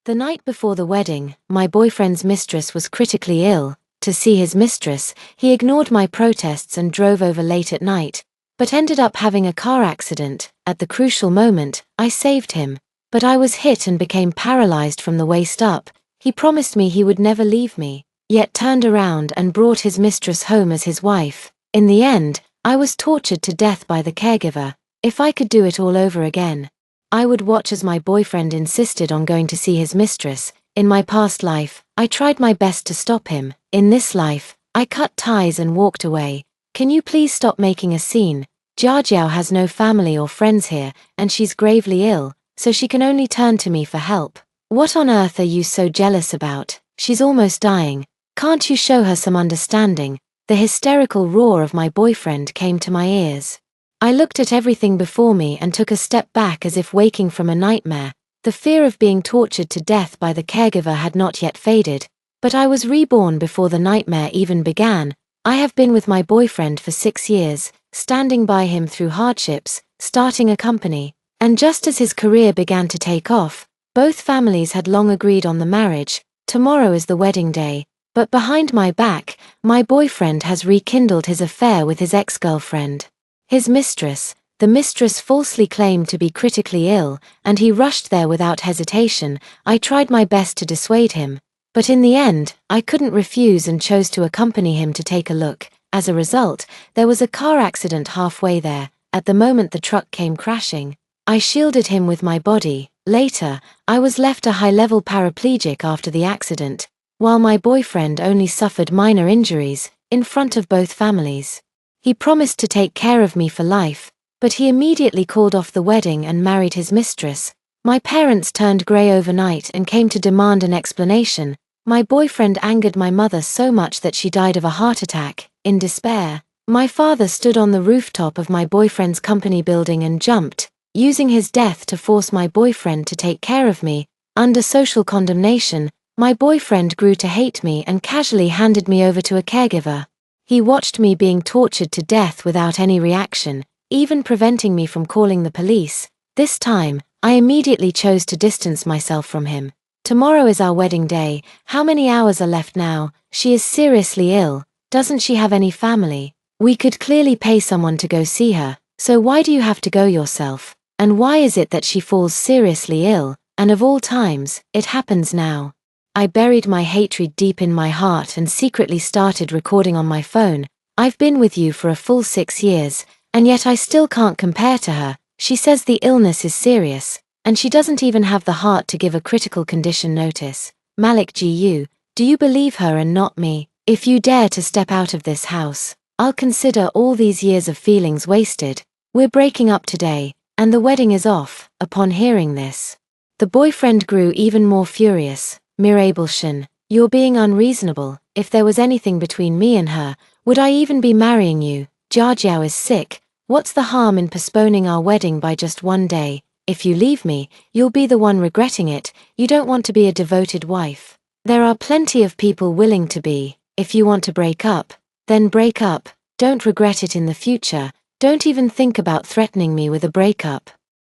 The night before the wedding, my boyfriend's mistress was critically ill. To see his mistress, he ignored my protests and drove over late at night, but ended up having a car accident. At the crucial moment, I saved him. But I was hit and became paralyzed from the waist up. He promised me he would never leave me, yet turned around and brought his mistress home as his wife. In the end, I was tortured to death by the caregiver. If I could do it all over again, I would watch as my boyfriend insisted on going to see his mistress. In my past life, I tried my best to stop him. In this life, I cut ties and walked away. Can you please stop making a scene? Jiajiao has no family or friends here, and she's gravely ill, so she can only turn to me for help. What on earth are you so jealous about? She's almost dying. Can't you show her some understanding? The hysterical roar of my boyfriend came to my ears. I looked at everything before me and took a step back as if waking from a nightmare. The fear of being tortured to death by the caregiver had not yet faded, but I was reborn before the nightmare even began. I have been with my boyfriend for 6 years, standing by him through hardships, starting a company, and just as his career began to take off, both families had long agreed on the marriage. Tomorrow is the wedding day, but behind my back, my boyfriend has rekindled his affair with his ex-girlfriend. His mistress, the mistress falsely claimed to be critically ill, and he rushed there without hesitation. I tried my best to dissuade him, but in the end, I couldn't refuse and chose to accompany him to take a look. As a result, there was a car accident halfway there. At the moment the truck came crashing, I shielded him with my body. Later, I was left a high-level paraplegic after the accident, while my boyfriend only suffered minor injuries, in front of both families. He promised to take care of me for life, but he immediately called off the wedding and married his mistress. My parents turned grey overnight and came to demand an explanation. My boyfriend angered my mother so much that she died of a heart attack. In despair, my father stood on the rooftop of my boyfriend's company building and jumped, using his death to force my boyfriend to take care of me. Under social condemnation, my boyfriend grew to hate me and casually handed me over to a caregiver. He watched me being tortured to death without any reaction, even preventing me from calling the police. This time, I immediately chose to distance myself from him. Tomorrow is our wedding day. How many hours are left now? She is seriously ill. Doesn't she have any family? We could clearly pay someone to go see her, so why do you have to go yourself? And why is it that she falls seriously ill, and of all times, it happens now? I buried my hatred deep in my heart and secretly started recording on my phone. I've been with you for a full 6 years, and yet I still can't compare to her. She says the illness is serious, and she doesn't even have the heart to give a critical condition notice. Malik Gu, do you believe her and not me? If you dare to step out of this house, I'll consider all these years of feelings wasted. We're breaking up today, and the wedding is off. Upon hearing this, the boyfriend grew even more furious. Mirabelshan, you're being unreasonable. If there was anything between me and her, would I even be marrying you? Jiajiao is sick. What's the harm in postponing our wedding by just 1 day? If you leave me, you'll be the one regretting it. You don't want to be a devoted wife. There are plenty of people willing to be. If you want to break up, then break up. Don't regret it in the future. Don't even think about threatening me with a breakup.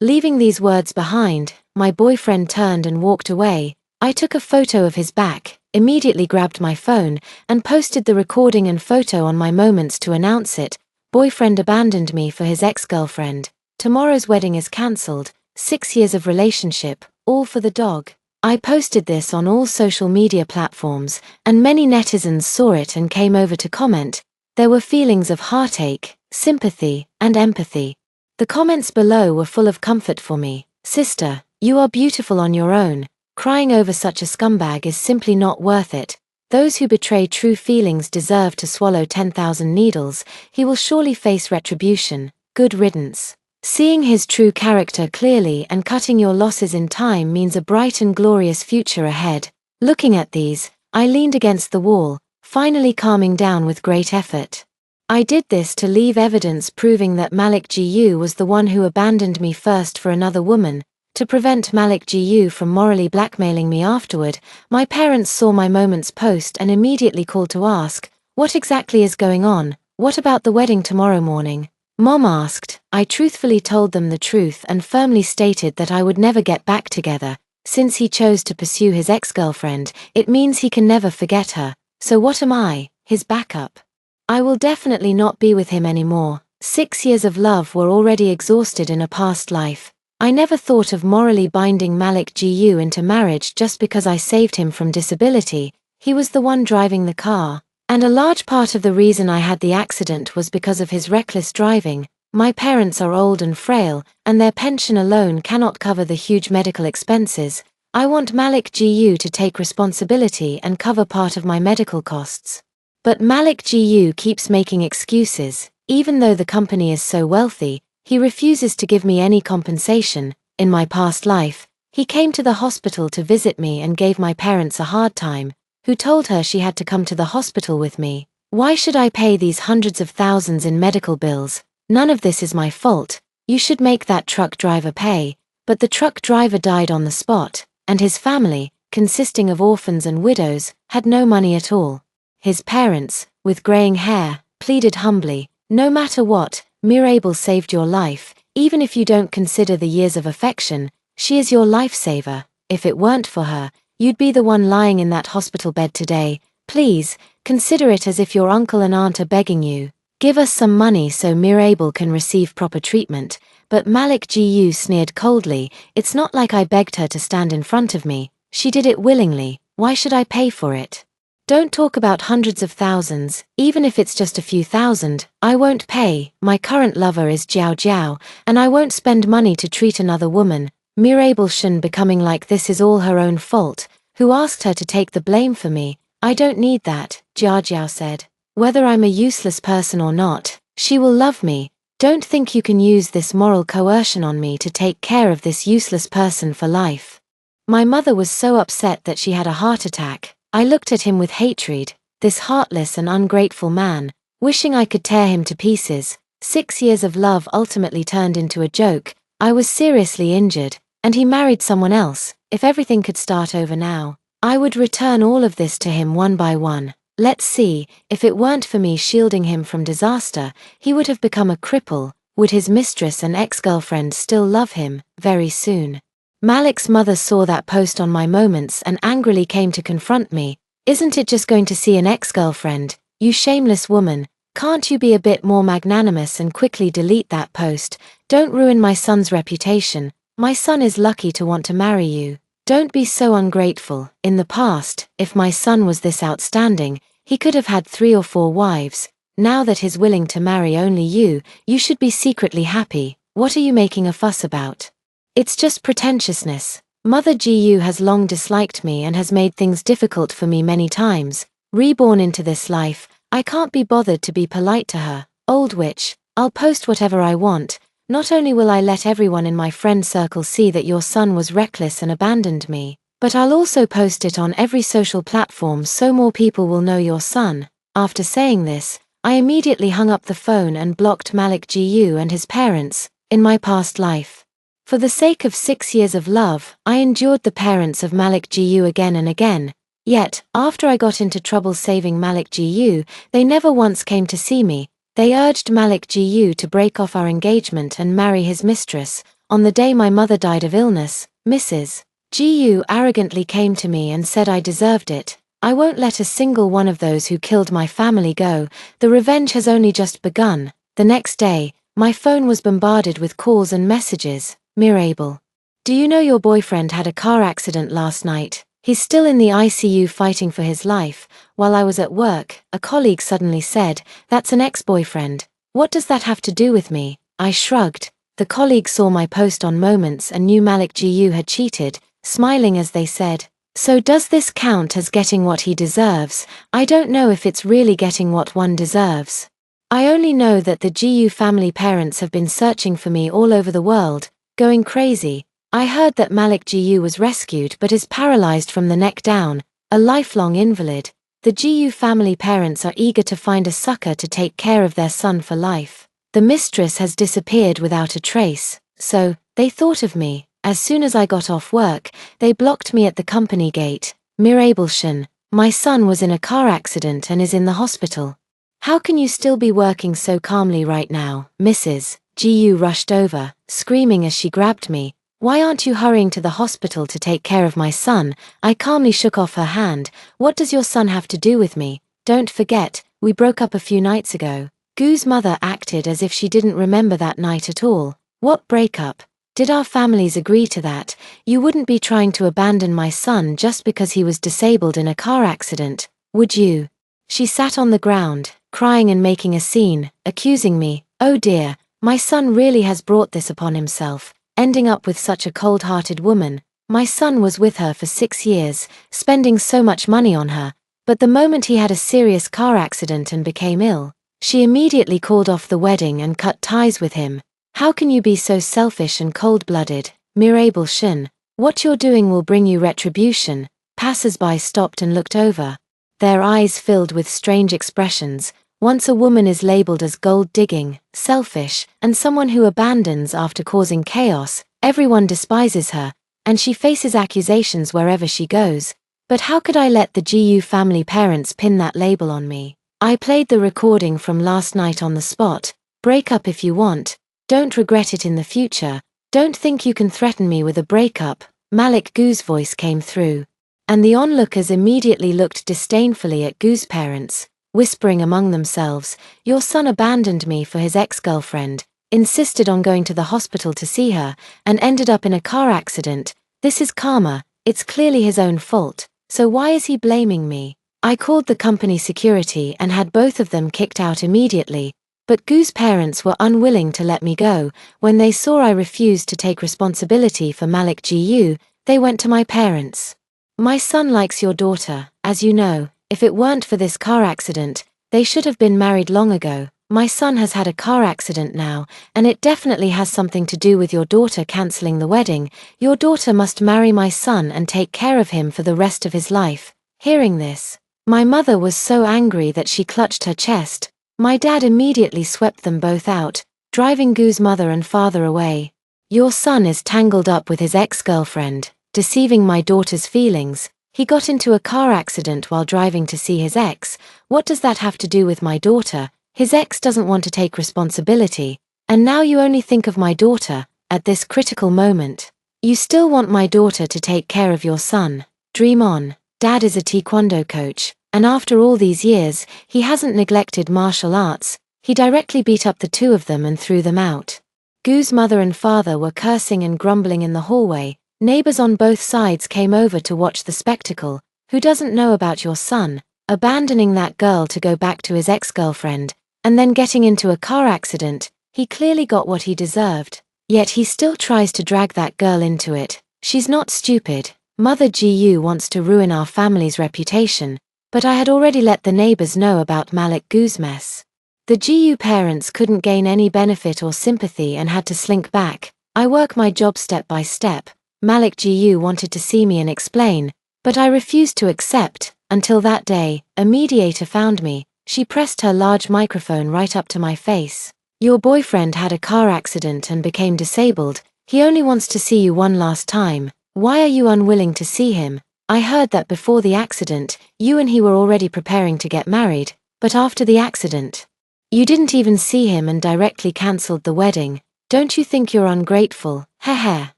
Leaving these words behind, my boyfriend turned and walked away. I took a photo of his back, immediately grabbed my phone, and posted the recording and photo on my Moments to announce it. Boyfriend abandoned me for his ex-girlfriend. Tomorrow's wedding is cancelled. 6 years of relationship, all for the dog. I posted this on all social media platforms, and many netizens saw it and came over to comment. There were feelings of heartache, sympathy, and empathy. The comments below were full of comfort for me. Sister, you are beautiful on your own. Crying over such a scumbag is simply not worth it. Those who betray true feelings deserve to swallow 10,000 needles. He will surely face retribution. Good riddance. Seeing his true character clearly and cutting your losses in time means a bright and glorious future ahead. Looking at these, I leaned against the wall, finally calming down with great effort. I did this to leave evidence proving that Malik Gu was the one who abandoned me first for another woman. To prevent Malik Gu from morally blackmailing me afterward, my parents saw my Moments post and immediately called to ask, what exactly is going on? What about the wedding tomorrow morning? Mom asked. I truthfully told them the truth and firmly stated that I would never get back together. Since he chose to pursue his ex-girlfriend, it means he can never forget her. So what am I, his backup? I will definitely not be with him anymore. 6 years of love were already exhausted in a past life. I never thought of morally binding Malik Gu into marriage just because I saved him from disability. He was the one driving the car, and a large part of the reason I had the accident was because of his reckless driving. My parents are old and frail, and their pension alone cannot cover the huge medical expenses. I want Malik Gu to take responsibility and cover part of my medical costs. But Malik Gu keeps making excuses. Even though the company is so wealthy, he refuses to give me any compensation. In my past life, he came to the hospital to visit me and gave my parents a hard time, who told her she had to come to the hospital with me. Why should I pay these hundreds of thousands in medical bills? None of this is my fault. You should make that truck driver pay. But the truck driver died on the spot, and his family, consisting of orphans and widows, had no money at all. His parents, with graying hair, pleaded humbly, "No matter what, Mirabel saved your life. Even if you don't consider the years of affection, she is your lifesaver. If it weren't for her, you'd be the one lying in that hospital bed today. Please, consider it as if your uncle and aunt are begging you. Give us some money so Mirabel can receive proper treatment." But Malik Gu sneered coldly. "It's not like I begged her to stand in front of me. She did it willingly. Why should I pay for it? Don't talk about hundreds of thousands. Even if it's just a few thousand, I won't pay. My current lover is Jiao Jiao, and I won't spend money to treat another woman. Mirabel Shun becoming like this is all her own fault. Who asked her to take the blame for me? I don't need that," Jiao Jiao said. "Whether I'm a useless person or not, she will love me. Don't think you can use this moral coercion on me to take care of this useless person for life." My mother was so upset that she had a heart attack. I looked at him with hatred, this heartless and ungrateful man, wishing I could tear him to pieces. 6 years of love ultimately turned into a joke. I was seriously injured, and he married someone else. If everything could start over now, I would return all of this to him one by one. Let's see, if it weren't for me shielding him from disaster, he would have become a cripple. Would his mistress and ex-girlfriend still love him? Very soon. Malik's mother saw that post on my moments and angrily came to confront me. "Isn't it just going to see an ex-girlfriend? You shameless woman. Can't you be a bit more magnanimous and quickly delete that post? Don't ruin my son's reputation. My son is lucky to want to marry you. Don't be so ungrateful. In the past, if my son was this outstanding, he could have had 3 or 4 wives. Now that he's willing to marry only you should be secretly happy. What are you making a fuss about? It's just pretentiousness. Mother Gu has long disliked me and has made things difficult for me many times. Reborn into this life, I can't be bothered to be polite to her. Old witch, I'll post whatever I want. Not only will I let everyone in my friend circle see that your son was reckless and abandoned me, but I'll also post it on every social platform so more people will know your son." After saying this, I immediately hung up the phone and blocked Malik Gu and his parents. In my past life, for the sake of 6 years of love, I endured the parents of Malik Gu again and again. Yet, after I got into trouble saving Malik Gu, they never once came to see me. They urged Malik Gu to break off our engagement and marry his mistress. On the day my mother died of illness, Mrs. Gu arrogantly came to me and said I deserved it. I won't let a single one of those who killed my family go. The revenge has only just begun. The next day, my phone was bombarded with calls and messages. "Mirabel, do you know your boyfriend had a car accident last night? He's still in the ICU fighting for his life." While I was at work, a colleague suddenly said, "That's an ex-boyfriend. What does that have to do with me?" I shrugged. The colleague saw my post on Moments and knew Malik Gu had cheated, smiling as they said, "So does this count as getting what he deserves?" I don't know if it's really getting what one deserves. I only know that the Gu family parents have been searching for me all over the world, going crazy. I heard that Malik Gu was rescued but is paralyzed from the neck down, a lifelong invalid. The Gu family parents are eager to find a sucker to take care of their son for life. The mistress has disappeared without a trace, so they thought of me. As soon as I got off work, they blocked me at the company gate. "Mirabel Shun, my son was in a car accident and is in the hospital. How can you still be working so calmly right now?" Mrs. Gu rushed over, screaming as she grabbed me. Why aren't you hurrying to the hospital to take care of my son? I calmly shook off her hand. What does your son have to do with me? Don't forget, we broke up a few nights ago. Goo's mother acted as if she didn't remember that night at all. What breakup? Did our families agree to that? You wouldn't be trying to abandon my son just because he was disabled in a car accident, would you? She sat on the ground, crying and making a scene, accusing me. Oh dear, my son really has brought this upon himself, ending up with such a cold-hearted woman. My son was with her for 6 years, spending so much money on her, but the moment he had a serious car accident and became ill, she immediately called off the wedding and cut ties with him. How can you be so selfish and cold-blooded, Mirabel Shun? What you're doing will bring you retribution. Passers-by stopped and looked over, their eyes filled with strange expressions. Once a woman is labeled as gold-digging, selfish, and someone who abandons after causing chaos, everyone despises her, and she faces accusations wherever she goes. But how could I let the GU family parents pin that label on me? I played the recording from last night on the spot. Break up if you want. Don't regret it in the future. Don't think you can threaten me with a breakup. Malik Gu's voice came through, and the onlookers immediately looked disdainfully at Gu's parents, whispering among themselves, your son abandoned me for his ex-girlfriend, insisted on going to the hospital to see her, and ended up in a car accident. This is karma. It's clearly his own fault, so why is he blaming me? I called the company security and had both of them kicked out immediately, but Gu's parents were unwilling to let me go. When they saw I refused to take responsibility for Malik Gu, they went to my parents. My son likes your daughter, as you know. If it weren't for this car accident, they should have been married long ago. My son has had a car accident now, and it definitely has something to do with your daughter canceling the wedding. Your daughter must marry my son and take care of him for the rest of his life. Hearing this, my mother was so angry that she clutched her chest. My dad immediately swept them both out, driving Gu's mother and father away. Your son is tangled up with his ex-girlfriend, deceiving my daughter's feelings. He got into a car accident while driving to see his ex. What does that have to do with my daughter? His ex doesn't want to take responsibility, and now you only think of my daughter, at this critical moment. You still want my daughter to take care of your son. Dream on. Dad is a taekwondo coach, and after all these years, he hasn't neglected martial arts. He directly beat up the two of them and threw them out. Gu's mother and father were cursing and grumbling in the hallway. Neighbors on both sides came over to watch the spectacle. Who doesn't know about your son abandoning that girl to go back to his ex-girlfriend, and then getting into a car accident? He clearly got what he deserved. Yet he still tries to drag that girl into it. She's not stupid. Mother Gu wants to ruin our family's reputation, but I had already let the neighbors know about Malik Gu's mess. The Gu parents couldn't gain any benefit or sympathy and had to slink back. I work my job step by step. Malik Gu wanted to see me and explain, but I refused to accept. Until that day, a mediator found me. She pressed her large microphone right up to my face. Your boyfriend had a car accident and became disabled. He only wants to see you one last time. Why are you unwilling to see him? I heard that before the accident, you and he were already preparing to get married, but after the accident, you didn't even see him and directly cancelled the wedding. Don't you think you're ungrateful? Heh.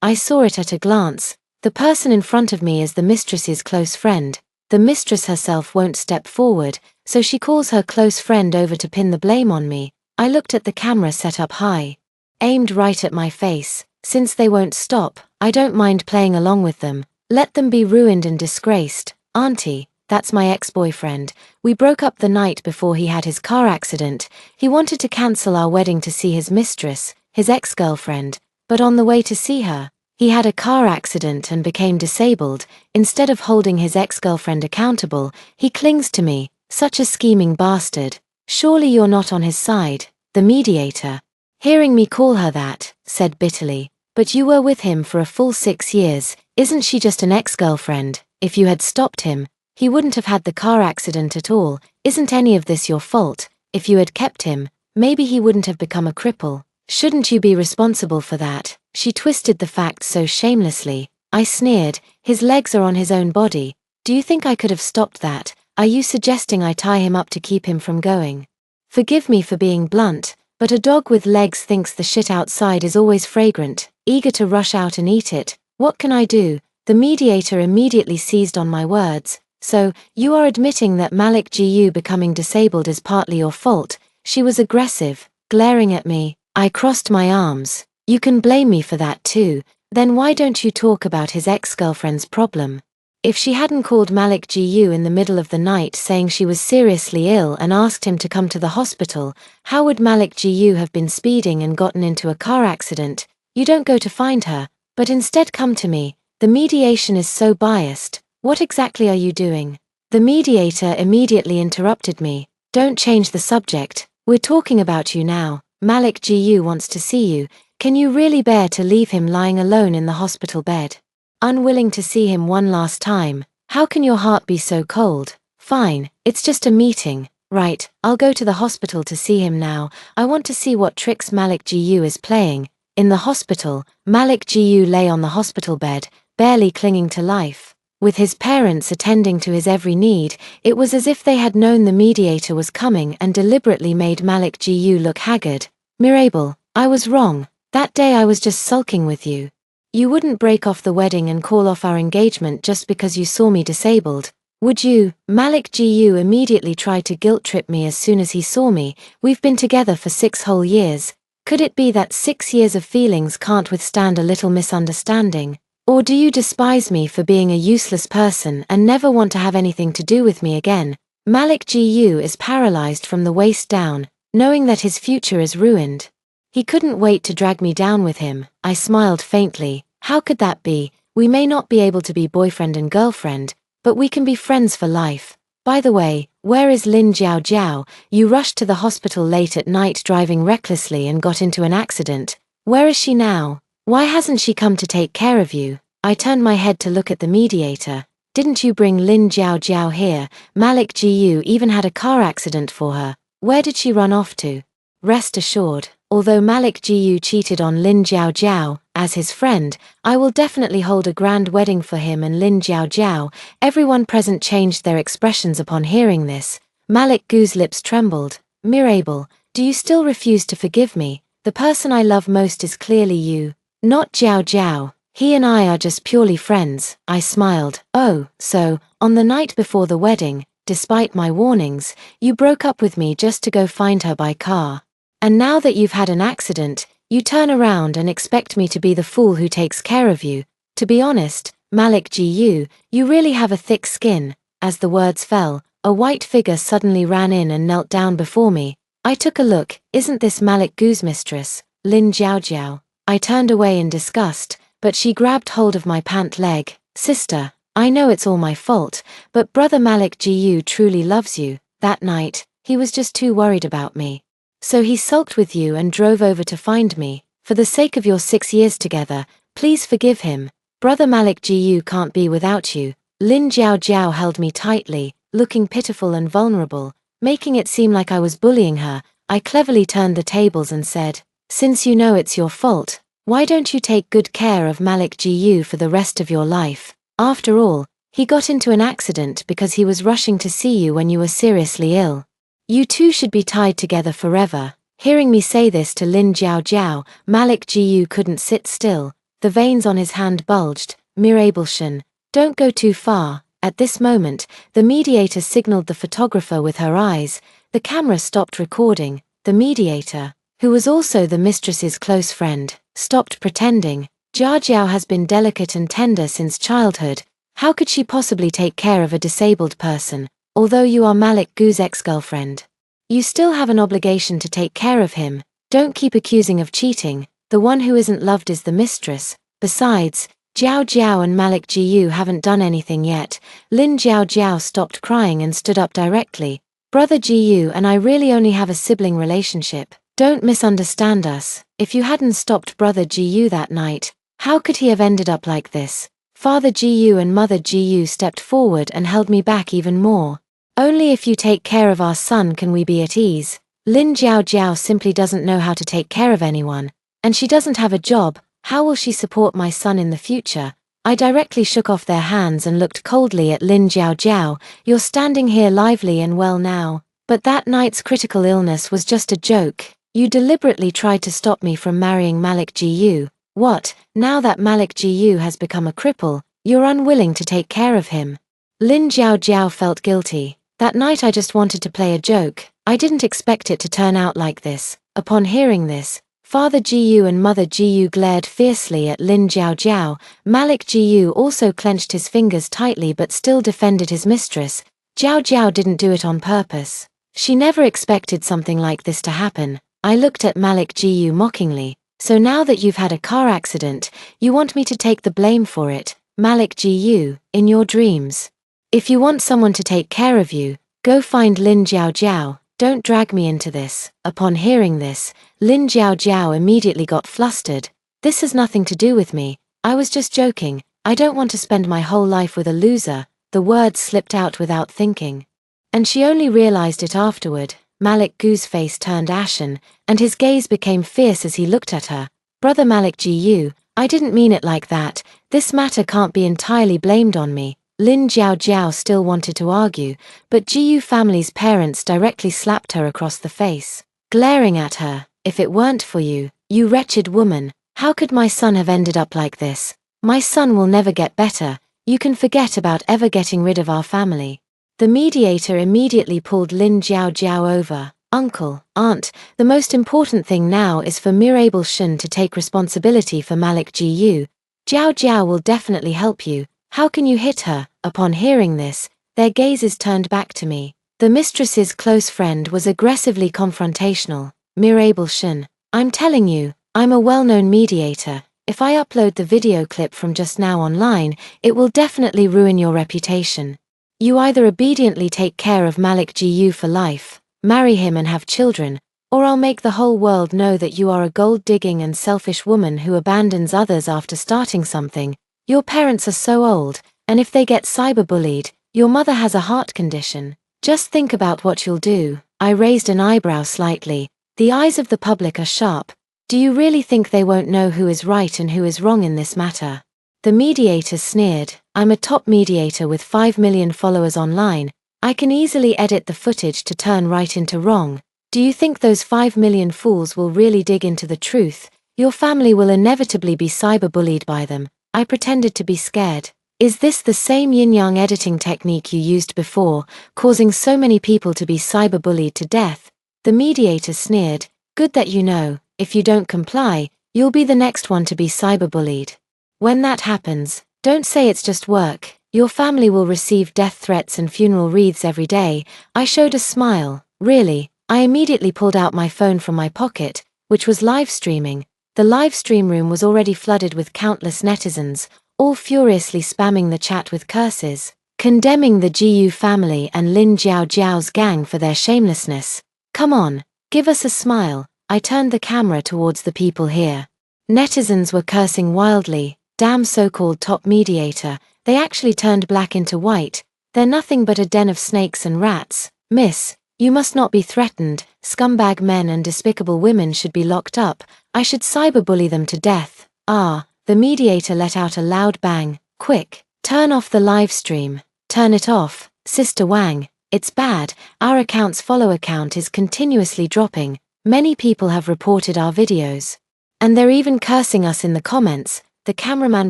I saw it at a glance. The person in front of me is the mistress's close friend. The mistress herself won't step forward, so she calls her close friend over to pin the blame on me. I looked at the camera set up high, aimed right at my face. Since they won't stop, I don't mind playing along with them. Let them be ruined and disgraced. Auntie, that's my ex-boyfriend. We broke up the night before he had his car accident. He wanted to cancel our wedding to see his mistress, his ex-girlfriend, but on the way to see her, he had a car accident and became disabled. Instead of holding his ex-girlfriend accountable, he clings to me. Such a scheming bastard. Surely you're not on his side. The mediator, hearing me call her that, said bitterly, but you were with him for a full 6 years. Isn't she just an ex-girlfriend? If you had stopped him, he wouldn't have had the car accident at all. Isn't any of this your fault? If you had kept him, maybe he wouldn't have become a cripple. Shouldn't you be responsible for that? She twisted the facts so shamelessly. I sneered. His legs are on his own body. Do you think I could have stopped that? Are you suggesting I tie him up to keep him from going? Forgive me for being blunt, But a dog with legs thinks the shit outside is always fragrant, eager to rush out and eat it. What can I do? The mediator immediately seized on my words. So, you are admitting that Malik Gu becoming disabled is partly your fault. She was aggressive, glaring at me. I crossed my arms. You can blame me for that too. Then why don't you talk about his ex-girlfriend's problem? If she hadn't called Malik Gu in the middle of the night saying she was seriously ill and asked him to come to the hospital, how would Malik Gu have been speeding and gotten into a car accident? You don't go to find her, but instead come to me. The mediation is so biased. What exactly are you doing? The mediator immediately interrupted me. Don't change the subject. We're talking about you now. Malik Gu wants to see you. Can you really bear to leave him lying alone in the hospital bed? Unwilling to see him one last time? How can your heart be so cold? Fine, it's just a meeting. Right, I'll go to the hospital to see him now. I want to see what tricks Malik Gu is playing. In the hospital, Malik Gu lay on the hospital bed, barely clinging to life. With his parents attending to his every need, it was as if they had known the mediator was coming and deliberately made Malik Gu look haggard. Mirabel, I was wrong. That day I was just sulking with you. You wouldn't break off the wedding and call off our engagement just because you saw me disabled, would you? Malik Gu immediately tried to guilt-trip me as soon as he saw me. We've been together for 6 whole years. Could it be that 6 years of feelings can't withstand a little misunderstanding? Or do you despise me for being a useless person and never want to have anything to do with me again? Malik Gu is paralyzed from the waist down, knowing that his future is ruined. He couldn't wait to drag me down with him. I smiled faintly. How could that be? We may not be able to be boyfriend and girlfriend, but we can be friends for life. By the way, where is Lin Jiao Jiao? You rushed to the hospital late at night driving recklessly and got into an accident. Where is she now? Why hasn't she come to take care of you? I turned my head to look at the mediator. Didn't you bring Lin Jiao Jiao here? Malik Gu even had a car accident for her. Where did she run off to? Rest assured, although Malik Gu cheated on Lin Jiao Jiao, as his friend, I will definitely hold a grand wedding for him and Lin Jiao Jiao. Everyone present changed their expressions upon hearing this. Malik Gu's lips trembled. Mirabel, do you still refuse to forgive me? The person I love most is clearly you. Not Jiao Jiao. He and I are just purely friends. I smiled. Oh, so, on the night before the wedding, despite my warnings, you broke up with me just to go find her by car. And now that you've had an accident, you turn around and expect me to be the fool who takes care of you. To be honest, Malik Gu, you really have a thick skin. As the words fell, a white figure suddenly ran in and knelt down before me. I took a look. Isn't this Malik Gu's mistress, Lin Jiao Jiao? I turned away in disgust, but she grabbed hold of my pant leg. Sister, I know it's all my fault, but brother Malik Gu truly loves you. That night, he was just too worried about me. So he sulked with you and drove over to find me. For the sake of your 6 years together, please forgive him. Brother Malik Gu can't be without you. Lin Jiao Jiao held me tightly, looking pitiful and vulnerable, making it seem like I was bullying her. I cleverly turned the tables and said, since you know it's your fault, why don't you take good care of Malik Gu for the rest of your life? After all, he got into an accident because he was rushing to see you when you were seriously ill. You two should be tied together forever. Hearing me say this to Lin Jiao Jiao, Malik Gu couldn't sit still. The veins on his hand bulged. Mirabelshan, don't go too far. At this moment, the mediator signaled the photographer with her eyes. The camera stopped recording. The mediator, who was also the mistress's close friend, stopped pretending. Jiao Jiao has been delicate and tender since childhood. How could she possibly take care of a disabled person? Although you are Malik Gu's ex-girlfriend, you still have an obligation to take care of him. Don't keep accusing of cheating. The one who isn't loved is the mistress. Besides, Jiao Jiao and Malik Gu haven't done anything yet. Lin Jiao Jiao stopped crying and stood up directly. Brother Gu and I really only have a sibling relationship. Don't misunderstand us. If you hadn't stopped Brother Gu that night, how could he have ended up like this? Father Gu and Mother Gu stepped forward and held me back even more. Only if you take care of our son can we be at ease. Lin Jiao Jiao simply doesn't know how to take care of anyone, and she doesn't have a job. How will she support my son in the future? I directly shook off their hands and looked coldly at Lin Jiao Jiao. You're standing here lively and well now, but that night's critical illness was just a joke. You deliberately tried to stop me from marrying Malik Gu. What, now that Malik Gu has become a cripple, you're unwilling to take care of him? Lin Jiao felt guilty. That night I just wanted to play a joke. I didn't expect it to turn out like this. Upon hearing this, Father Gu and Mother Gu glared fiercely at Lin Jiao. Malik Gu also clenched his fingers tightly but still defended his mistress. Jiao didn't do it on purpose. She never expected something like this to happen. I looked at Malik Gu mockingly. So now that you've had a car accident, you want me to take the blame for it, Malik Gu, in your dreams. If you want someone to take care of you, go find Lin Jiao. Don't drag me into this. Upon hearing this, Lin Jiao immediately got flustered. This has nothing to do with me. I was just joking. I don't want to spend my whole life with a loser. The words slipped out without thinking. And she only realized it afterward. Malik Gu's face turned ashen, and his gaze became fierce as he looked at her. Brother Malik Gu, I didn't mean it like that. This matter can't be entirely blamed on me. Lin Jiao still wanted to argue, but Gu family's parents directly slapped her across the face, glaring at her. If it weren't for you, you wretched woman, how could my son have ended up like this? My son will never get better. You can forget about ever getting rid of our family. The mediator immediately pulled Lin Jiao over. Uncle, aunt, the most important thing now is for Reborn to take responsibility for Malik Gu. Jiao will definitely help you. How can you hit her? Upon hearing this, their gazes turned back to me. The mistress's close friend was aggressively confrontational. Reborn, I'm telling you, I'm a well-known mediator. If I upload the video clip from just now online, it will definitely ruin your reputation. You either obediently take care of Malik Gu for life, marry him and have children, or I'll make the whole world know that you are a gold-digging and selfish woman who abandons others after starting something. Your parents are so old, and if they get cyberbullied, your mother has a heart condition. Just think about what you'll do. I raised an eyebrow slightly. The eyes of the public are sharp. Do you really think they won't know who is right and who is wrong in this matter? The mediator sneered. I'm a top mediator with 5 million followers online. I can easily edit the footage to turn right into wrong. Do you think those 5 million fools will really dig into the truth? Your family will inevitably be cyberbullied by them. I pretended to be scared. Is this the same yin-yang editing technique you used before, causing so many people to be cyberbullied to death? The mediator sneered. Good that you know. If you don't comply, you'll be the next one to be cyberbullied. When that happens, don't say it's just work. Your family will receive death threats and funeral wreaths every day. I showed a smile. Really? I immediately pulled out my phone from my pocket, which was live streaming. The live stream room was already flooded with countless netizens, all furiously spamming the chat with curses, condemning the Gu family and Lin Jiao's gang for their shamelessness. Come on, give us a smile. I turned the camera towards the people here. Netizens were cursing wildly. Damn so-called top mediator, they actually turned black into white. They're nothing but a den of snakes and rats. Miss, you must not be threatened. Scumbag men and despicable women should be locked up. I should cyberbully them to death. Ah, the mediator let out a loud bang. Quick, turn off the live stream. Turn it off, Sister Wang. It's bad. Our account's follower count is continuously dropping. Many people have reported our videos. And they're even cursing us in the comments. The cameraman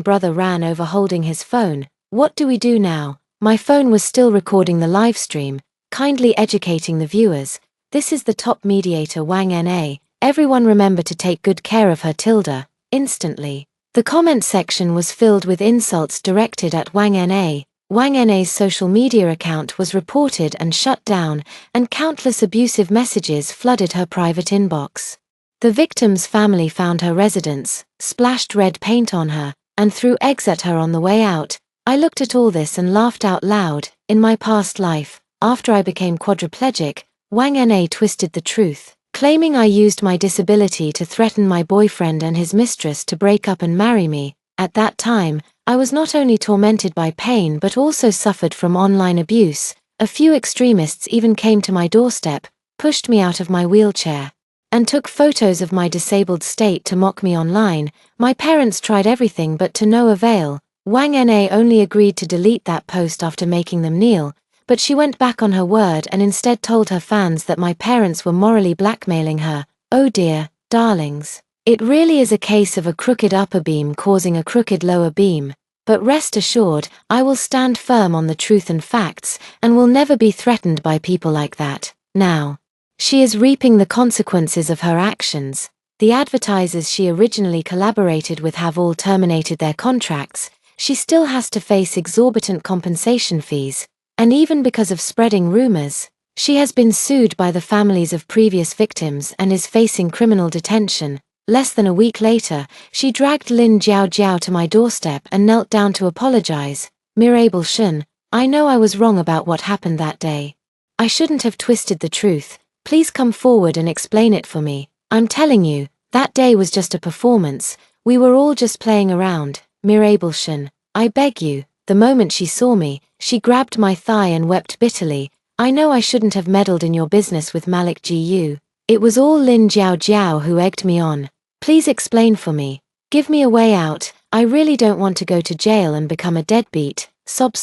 brother ran over holding his phone. What do we do now? My phone was still recording the live stream, kindly educating the viewers. This is the top mediator Wang Na. Everyone remember to take good care of her tilde. Instantly. The comment section was filled with insults directed at Wang Na. Wang Na's social media account was reported and shut down, and countless abusive messages flooded her private inbox. The victim's family found her residence, splashed red paint on her, and threw eggs at her on the way out. I looked at all this and laughed out loud. In my past life, after I became quadriplegic, Wang Na twisted the truth, claiming I used my disability to threaten my boyfriend and his mistress to break up and marry me. At that time, I was not only tormented by pain but also suffered from online abuse. A few extremists even came to my doorstep, pushed me out of my wheelchair, and took photos of my disabled state to mock me online. My parents tried everything but to no avail. Wang Na only agreed to delete that post after making them kneel, but she went back on her word and instead told her fans that my parents were morally blackmailing her. Oh dear, darlings. It really is a case of a crooked upper beam causing a crooked lower beam. But rest assured, I will stand firm on the truth and facts, and will never be threatened by people like that. Now, she is reaping the consequences of her actions. The advertisers she originally collaborated with have all terminated their contracts. She still has to face exorbitant compensation fees, and even because of spreading rumors, she has been sued by the families of previous victims and is facing criminal detention. Less than a week later, she dragged Lin Jiao to my doorstep and knelt down to apologize. Mirabel Shun, I know I was wrong about what happened that day. I shouldn't have twisted the truth. Please come forward and explain it for me. I'm telling you, that day was just a performance. We were all just playing around. Mirabel Shun, I beg you. The moment she saw me, she grabbed my thigh and wept bitterly. I know I shouldn't have meddled in your business with Malik Gu. It was all Lin Jiao who egged me on. Please explain for me. Give me a way out. I really don't want to go to jail and become a deadbeat. Sob.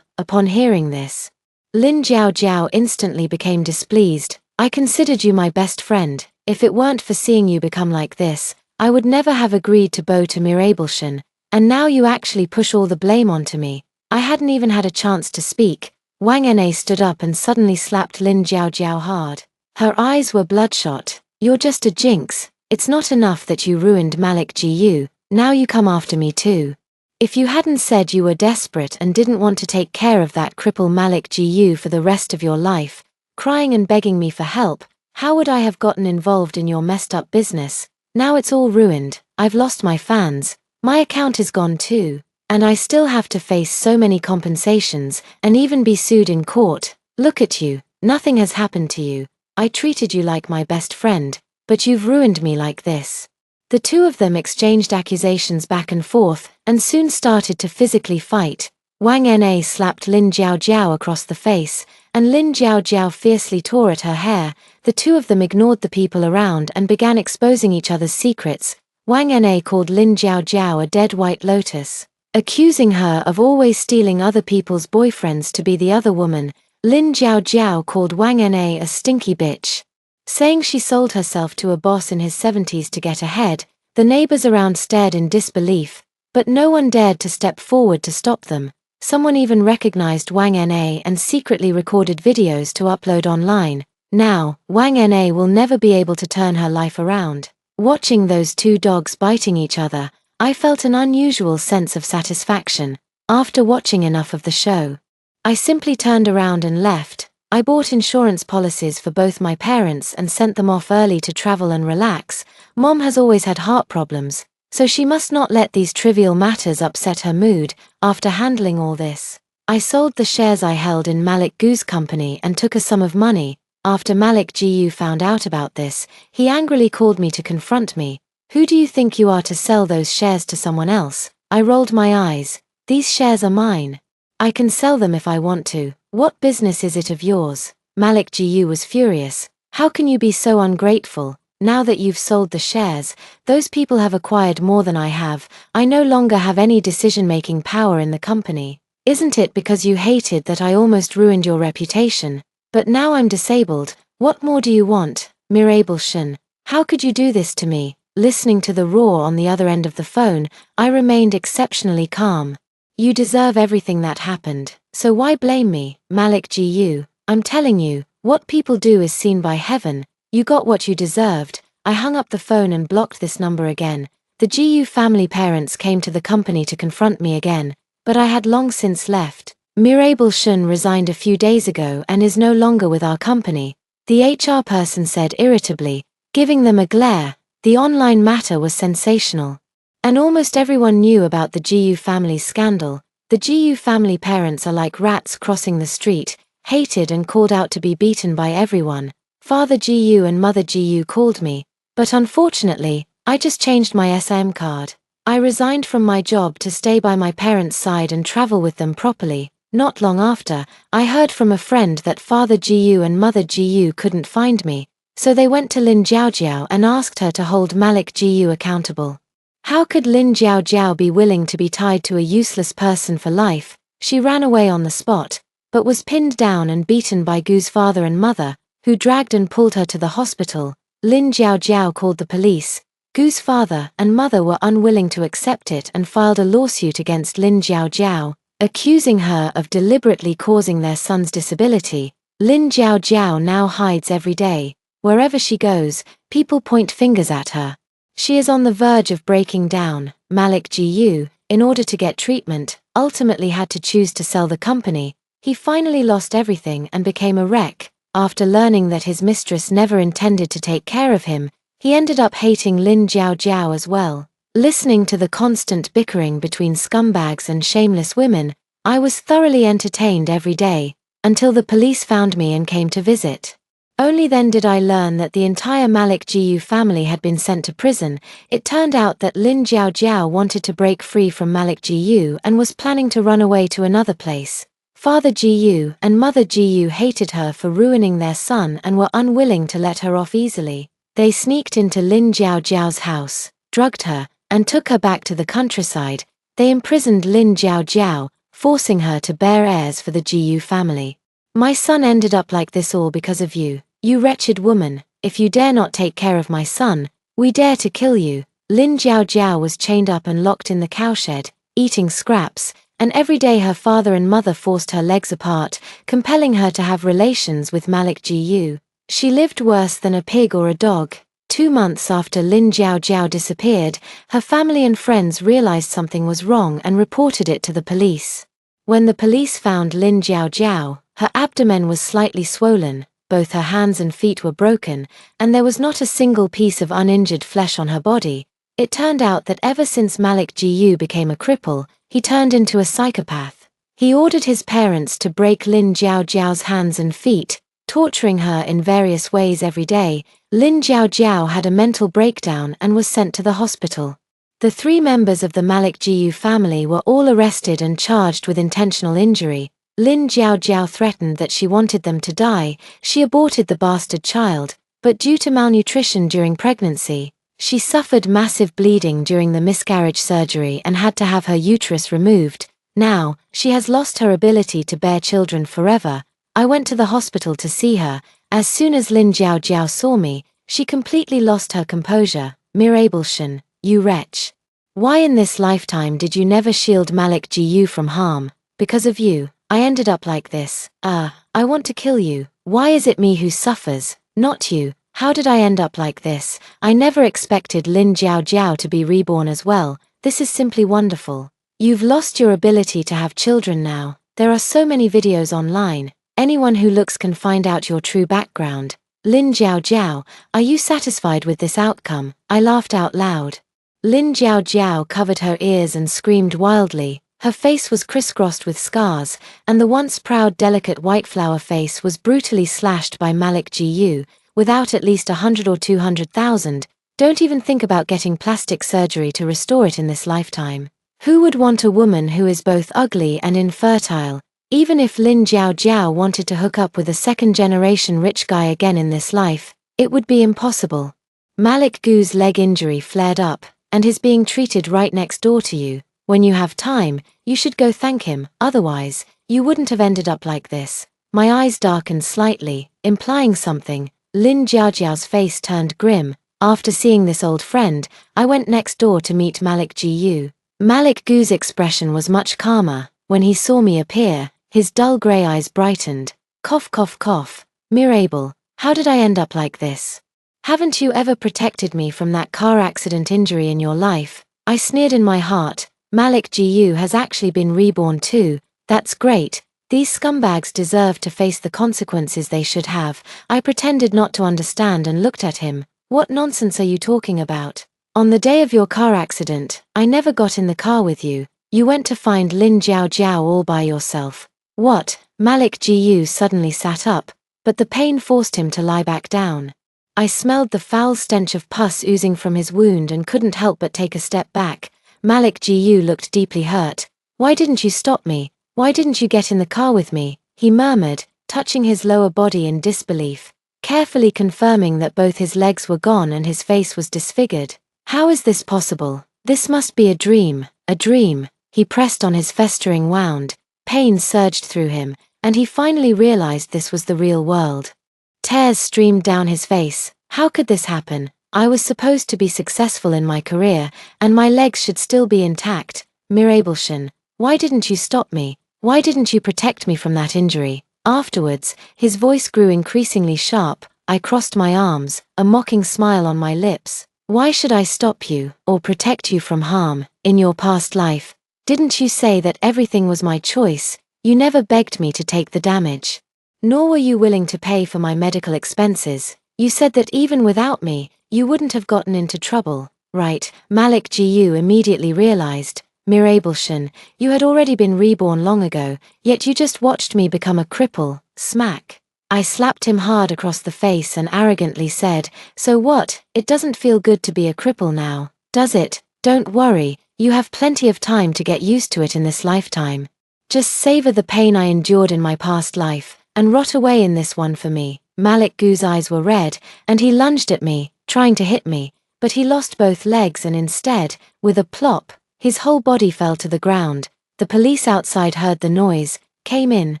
Upon hearing this, Lin Jiao instantly became displeased. I considered you my best friend. If it weren't for seeing you become like this, I would never have agreed to bow to Mirabel Shun. And now you actually push all the blame onto me. I hadn't even had a chance to speak. Wang Na stood up and suddenly slapped Lin Jiao hard. Her eyes were bloodshot. You're just a jinx. It's not enough that you ruined Malik Gu, now you come after me too. If you hadn't said you were desperate and didn't want to take care of that cripple Malik Gu for the rest of your life, crying and begging me for help, how would I have gotten involved in your messed up business? Now it's all ruined. I've lost my fans. My account is gone too. And I still have to face so many compensations and even be sued in court. Look at you. Nothing has happened to you. I treated you like my best friend, but you've ruined me like this. The two of them exchanged accusations back and forth and soon started to physically fight. Wang Na slapped Lin Jiao across the face, and Lin Jiao fiercely tore at her hair. The two of them ignored the people around and began exposing each other's secrets. Wang Na called Lin Jiao a dead white lotus, accusing her of always stealing other people's boyfriends to be the other woman. Lin Jiao called Wang Na a stinky bitch, saying she sold herself to a boss in his 70s to get ahead. The neighbors around stared in disbelief, but no one dared to step forward to stop them. Someone even recognized Wang Na and secretly recorded videos to upload online. Now, Wang Na will never be able to turn her life around. Watching those two dogs biting each other, I felt an unusual sense of satisfaction. After watching enough of the show, I simply turned around and left. I bought insurance policies for both my parents and sent them off early to travel and relax. Mom has always had heart problems, so she must not let these trivial matters upset her mood. After handling all this, I sold the shares I held in Malik Gu's company and took a sum of money. After Malik Gu found out about this, he angrily called me to confront me. Who do you think you are to sell those shares to someone else? I rolled my eyes. These shares are mine. I can sell them if I want to. What business is it of yours? Malik Gu was furious. How can you be so ungrateful? Now that you've sold the shares, those people have acquired more than I have. I no longer have any decision-making power in the company. Isn't it because you hated that I almost ruined your reputation? But now I'm disabled. What more do you want? Mirabel Shun, how could you do this to me? Listening to the roar on the other end of the phone, I remained exceptionally calm. You deserve everything that happened, so why blame me? Malik Gu, I'm telling you, what people do is seen by heaven. You got what you deserved. I hung up the phone and blocked this number again. The Gu family parents came to the company to confront me again, but I had long since left. Mirabel Shun resigned a few days ago and is no longer with our company, the HR person said irritably, giving them a glare. The online matter was sensational, and almost everyone knew about the Gu family's scandal. The Gu family parents are like rats crossing the street, hated and called out to be beaten by everyone. Father Gu and Mother Gu called me, but unfortunately, I just changed my SIM card. I resigned from my job to stay by my parents' side and travel with them properly. Not long after, I heard from a friend that Father Gu and Mother Gu couldn't find me, so they went to Lin Jiao and asked her to hold Malik Gu accountable. How could Lin Jiao be willing to be tied to a useless person for life? She ran away on the spot, but was pinned down and beaten by Gu's father and mother, who dragged and pulled her to the hospital. Lin Jiao called the police. Gu's father and mother were unwilling to accept it and filed a lawsuit against Lin Jiao, accusing her of deliberately causing their son's disability. Lin Jiao now hides every day. Wherever she goes, people point fingers at her. She is on the verge of breaking down. Malik Gu, in order to get treatment, ultimately had to choose to sell the company. He finally lost everything and became a wreck. After learning that his mistress never intended to take care of him, he ended up hating Lin Jiao as well. Listening to the constant bickering between scumbags and shameless women, I was thoroughly entertained every day, until the police found me and came to visit. Only then did I learn that the entire Malik Gu family had been sent to prison. It turned out that Lin Jiao wanted to break free from Malik Gu and was planning to run away to another place. Father Gu and Mother Gu hated her for ruining their son and were unwilling to let her off easily. They sneaked into Lin Jiao's house, drugged her, and took her back to the countryside. They imprisoned Lin Jiao, forcing her to bear heirs for the Gu family. My son ended up like this all because of you. You wretched woman, if you dare not take care of my son, we dare to kill you. Lin Jiao was chained up and locked in the cowshed, eating scraps, and every day her father and mother forced her legs apart, compelling her to have relations with Malik Gu. She lived worse than a pig or a dog. 2 months after Lin Jiao disappeared, her family and friends realized something was wrong and reported it to the police. When the police found Lin Jiao, her abdomen was slightly swollen, both her hands and feet were broken, and there was not a single piece of uninjured flesh on her body. It turned out that ever since Malik Gu became a cripple, he turned into a psychopath. He ordered his parents to break Lin Jiao's hands and feet, torturing her in various ways every day. Lin Jiao had a mental breakdown and was sent to the hospital. The 3 members of the Malik Gu family were all arrested and charged with intentional injury. Lin Jiao threatened that she wanted them to die. She aborted the bastard child, but due to malnutrition during pregnancy, she suffered massive bleeding during the miscarriage surgery and had to have her uterus removed. Now, she has lost her ability to bear children forever. I went to the hospital to see her. As soon as Lin Jiao saw me, she completely lost her composure. Mirabelchen, you wretch. Why in this lifetime did you never shield Malik Gu from harm? Because of you, I ended up like this. I want to kill you. Why is it me who suffers, not you? How did I end up like this? I never expected Lin Jiao to be reborn as well. This is simply wonderful. You've lost your ability to have children now. There are so many videos online. Anyone who looks can find out your true background. Lin Jiao, are you satisfied with this outcome? I laughed out loud. Lin Jiao covered her ears and screamed wildly. Her face was crisscrossed with scars, and the once proud delicate white flower face was brutally slashed by Malik Gu, without at least 100 or 200,000. Don't even think about getting plastic surgery to restore it in this lifetime. Who would want a woman who is both ugly and infertile? Even if Lin Jiao wanted to hook up with a second-generation rich guy again in this life, it would be impossible. Malik Gu's leg injury flared up, and he's being treated right next door to you. When you have time, you should go thank him, otherwise, you wouldn't have ended up like this. My eyes darkened slightly, implying something. Lin Jiao's face turned grim. After seeing this old friend, I went next door to meet Malik Gu. Malik Gu's expression was much calmer. When he saw me appear, his dull grey eyes brightened. Cough cough cough. Mirabel, how did I end up like this? Haven't you ever protected me from that car accident injury in your life? I sneered in my heart. Malik Gu has actually been reborn too. That's great. These scumbags deserve to face the consequences they should have. I pretended not to understand and looked at him. What nonsense are you talking about? On the day of your car accident, I never got in the car with you. You went to find Lin Jiao all by yourself. What? Malik Gu suddenly sat up, but the pain forced him to lie back down. I smelled the foul stench of pus oozing from his wound and couldn't help but take a step back. Malik Gu looked deeply hurt. Why didn't you stop me? Why didn't you get in the car with me? He murmured, touching his lower body in disbelief, carefully confirming that both his legs were gone and his face was disfigured. How is this possible? This must be a dream, a dream. He pressed on his festering wound. Pain surged through him, and he finally realized this was the real world. Tears streamed down his face. How could this happen? I was supposed to be successful in my career, and my legs should still be intact. Reborn, why didn't you stop me? Why didn't you protect me from that injury? Afterwards, his voice grew increasingly sharp. I crossed my arms, a mocking smile on my lips. Why should I stop you, or protect you from harm, in your past life? Didn't you say that everything was my choice? You never begged me to take the damage. Nor were you willing to pay for my medical expenses. You said that even without me, you wouldn't have gotten into trouble, right? Malik Gu immediately realized, Reborn, you had already been reborn long ago, yet you just watched me become a cripple. Smack. I slapped him hard across the face and arrogantly said, so what, it doesn't feel good to be a cripple now, does it? Don't worry, you have plenty of time to get used to it in this lifetime. Just savor the pain I endured in my past life, and rot away in this one for me. Malik Gu's eyes were red, and he lunged at me, trying to hit me, but he lost both legs and instead, with a plop, his whole body fell to the ground. The police outside heard the noise, came in,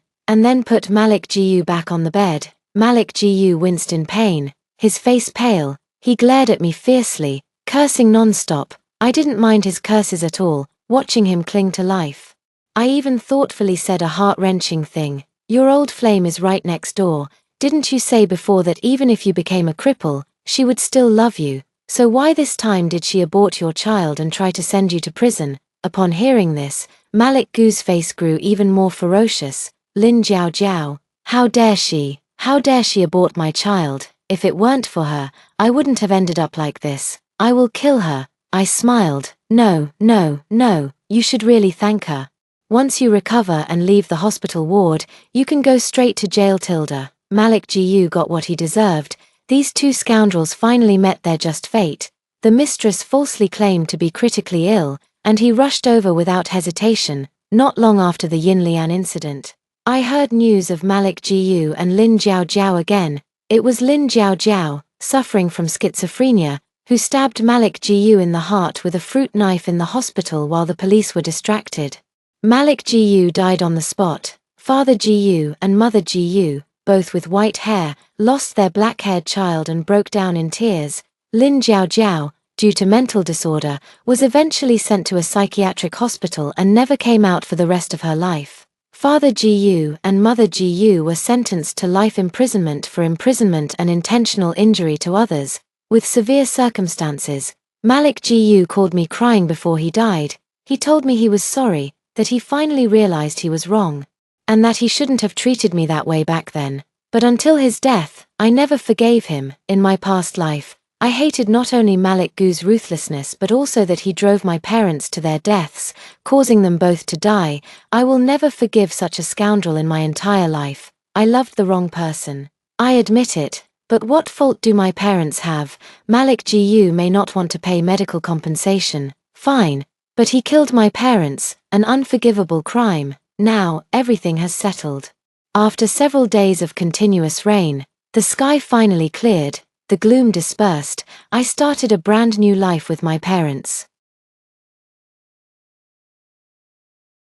and then put Malik Gu back on the bed. Malik Gu winced in pain, his face pale. He glared at me fiercely, cursing non-stop. I didn't mind his curses at all, watching him cling to life. I even thoughtfully said a heart-wrenching thing. Your old flame is right next door. Didn't you say before that even if you became a cripple, she would still love you? So why this time did she abort your child and try to send you to prison? Upon hearing this, Malik Gu's face grew even more ferocious. Lin Jiao Jiao, how dare she abort my child? If it weren't for her, I wouldn't have ended up like this. I will kill her. I smiled. No, no, no, you should really thank her. Once you recover and leave the hospital ward, you can go straight to jail. Tilda. Malik Gu got what he deserved. These two scoundrels finally met their just fate. The mistress falsely claimed to be critically ill, and he rushed over without hesitation, not long after the Yinlian incident. I heard news of Malik Gu and Lin Jiao Jiao again. It was Lin Jiao Jiao, suffering from schizophrenia, who stabbed Malik Gu in the heart with a fruit knife in the hospital while the police were distracted. Malik Gu died on the spot. Father Gu and Mother Gu, both with white hair, lost their black-haired child and broke down in tears. Lin Jiao Jiao, due to mental disorder, was eventually sent to a psychiatric hospital and never came out for the rest of her life. Father Gu and Mother Gu were sentenced to life imprisonment for imprisonment and intentional injury to others, with severe circumstances. Malik Gu called me crying before he died. He told me he was sorry, that he finally realized he was wrong, and that he shouldn't have treated me that way back then. But until his death, I never forgave him. In my past life, I hated not only Malik Gu's ruthlessness but also that he drove my parents to their deaths, causing them both to die. I will never forgive such a scoundrel in my entire life. I loved the wrong person. I admit it, but what fault do my parents have? Malik Gu may not want to pay medical compensation, fine, but he killed my parents, an unforgivable crime. Now, everything has settled. After several days of continuous rain, the sky finally cleared, the gloom dispersed. I started a brand new life with my parents.